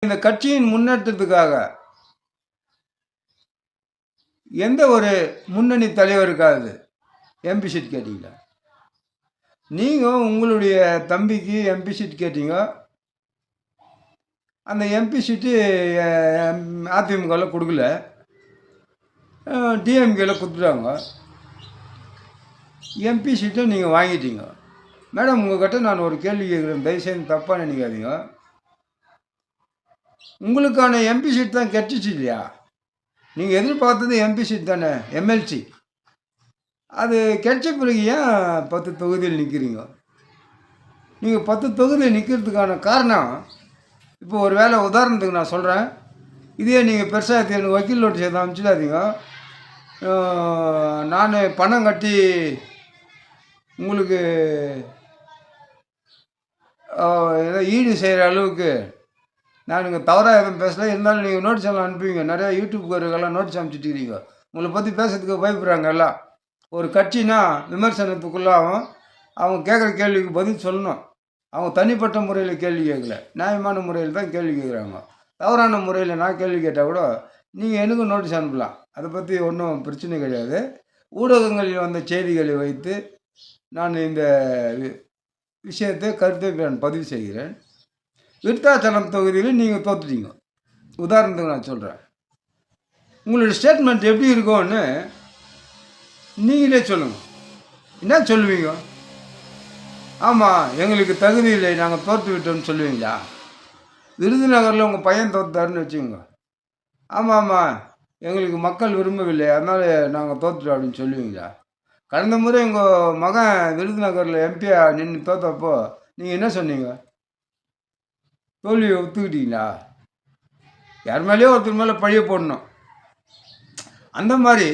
இந்த கட்சியின் முன்னேற்றத்துக்காக எந்த ஒரு முன்னணி தலைவருக்காவது எம்பி சீட் கேட்டீங்களா? நீங்கள் உங்களுடைய தம்பிக்கு எம்பி சீட் கேட்டீங்க. அந்த எம்பி சீட்டு அதிமுகவில் கொடுக்கல, டிஎம்கேயில் கொடுத்துட்டாங்க. எம்பி சீட்டை நீங்கள் வாங்கிட்டீங்க. மேடம், உங்கள்கிட்ட நான் ஒரு கேள்வி கேட்குறேன், தயவுசெய்து தப்பாக நினைக்காதீங்க. உங்களுக்கான எம்பி சீட் தான் கிடச்சிச்சு இல்லையா? நீங்கள் எதிர்பார்த்தது எம்பி சீட் தானே, எம்எல்சி. அது கிடைச்ச பிறகு ஏன் 10 தொகுதியில் நிற்கிறீங்க? நீங்கள் 10 தொகுதியில் நிற்கிறதுக்கான காரணம், இப்போ ஒரு வேளை உதாரணத்துக்கு நான் சொல்கிறேன், இதே நீங்கள் பெருசாக எனக்கு வக்கீல் நோட்டீஸ் எதுவும் அனுப்பிச்சிடாதீங்க. நான் பணம் கட்டி உங்களுக்கு ஏதோ ஈடு செய்கிற அளவுக்கு நான் இங்கே தவறாக எதுவும் பேசல. இருந்தாலும் நீங்கள் நோட்டீஸ் எல்லாம் அனுப்புவீங்க. நிறையா யூடியூப்காரர்களெல்லாம் நோட்டீஸ் அனுப்பிச்சிட்டு உங்களை பற்றி பேசுறதுக்கு பயப்படுறாங்க எல்லாம். ஒரு கட்சினா விமர்சனத்துக்குள்ளாகவும் அவங்க கேட்குற கேள்விக்கு பதில் சொல்லணும். அவங்க தனிப்பட்ட முறையில் கேள்வி கேட்கல, நியாயமான முறையில் தான் கேள்வி கேட்குறாங்க. தவறான முறையில் நான் கேள்வி கேட்டால் கூட நீங்கள் எனக்கும் நோட்டீஸ் அனுப்பலாம். அதை பற்றி ஒன்றும் பிரச்சனை கிடையாது. ஊடகங்களில் வந்த செய்திகளை வைத்து நான் இந்த விஷயத்தை கருத்தை நான் பதிவு செய்கிறேன். விருத்தாச்சலம் தொகுதியில் நீங்கள் தோற்றுட்டீங்க. உதாரணத்துக்கு நான் சொல்கிறேன். உங்களுடைய ஸ்டேட்மெண்ட் எப்படி இருக்கும்னு நீங்களே சொல்லுங்கள். என்ன சொல்லுவீங்க? ஆமாம், எங்களுக்கு தகுதி இல்லை, நாங்கள் தோற்று விட்டோம்னு சொல்லுவீங்களா? விருதுநகரில் உங்கள் பையன் தோற்றாருன்னு வச்சுக்கோங்க. ஆமாம், எங்களுக்கு மக்கள் விரும்பவில்லை, அதனால் நாங்கள் தோற்றுட்டோம் அப்படின்னு சொல்லுவீங்களா? கடந்த முறை உங்கள் மகன் விருதுநகரில் எம்பியாக நின்று தோற்றப்போ நீங்கள் என்ன சொன்னீங்க? தோல்வியை ஒத்துக்கிட்டீங்களா? யார் மேலேயோ ஒருத்தர் மேலே பழிய போடணும். அந்த மாதிரி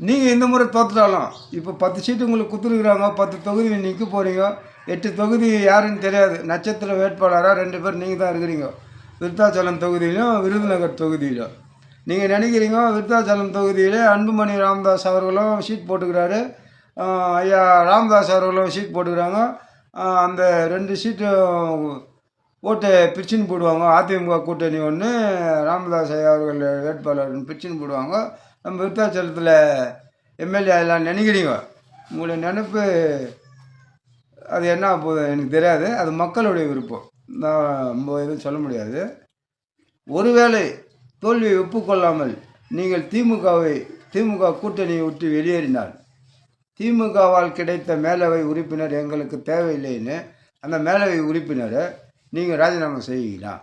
நீங்கள் இந்த முறை தோற்றுட்டாலும் இப்போ 10 சீட்டு உங்களுக்கு கொடுத்துருக்குறாங்க. 10 தொகுதி நிற்க போகிறீங்க. 8 தொகுதி யாருன்னு தெரியாது. நட்சத்திர வேட்பாளராக 2 பேர் நீங்கள் தான் இருக்கிறீங்க. விருத்தாச்சலம் தொகுதியிலும் விருதுநகர் தொகுதியிலும். நீங்கள் நினைக்கிறீங்க விருத்தாச்சலம் தொகுதியில் அன்புமணி ராமதாஸ் அவர்களும் ஷீட் போட்டுக்கிறாரு, ஐயா ராமதாஸ் அவர்களும் ஷீட் போட்டுக்கிறாங்க. அந்த 2 சீட்டு ஓட்டை பிரிச்சுன்னு போடுவாங்க. அதிமுக கூட்டணி ஒன்று, ராமதாஸ் ஐயா அவர்கள் வேட்பாளர் பிரிச்சுன்னு போடுவாங்க. நம்ம விருத்தாச்சலத்தில் எம்எல்ஏ எல்லாம் நினைக்கிறீங்க. உங்களுடைய நினைப்பு அது என்ன போகுது எனக்கு தெரியாது. அது மக்களுடைய விருப்பம், நான் ரொம்ப எதுவும் சொல்ல முடியாது. ஒருவேளை தோல்வியை ஒப்புக்கொள்ளாமல் நீங்கள் திமுக கூட்டணியை விட்டு வெளியேறினால், திமுகவால் கிடைத்த மேலவை உறுப்பினர் எங்களுக்கு தேவையில்லைன்னு அந்த மேலவை உறுப்பினரை நீங்கள் ராஜினாமா செய்வீங்களா?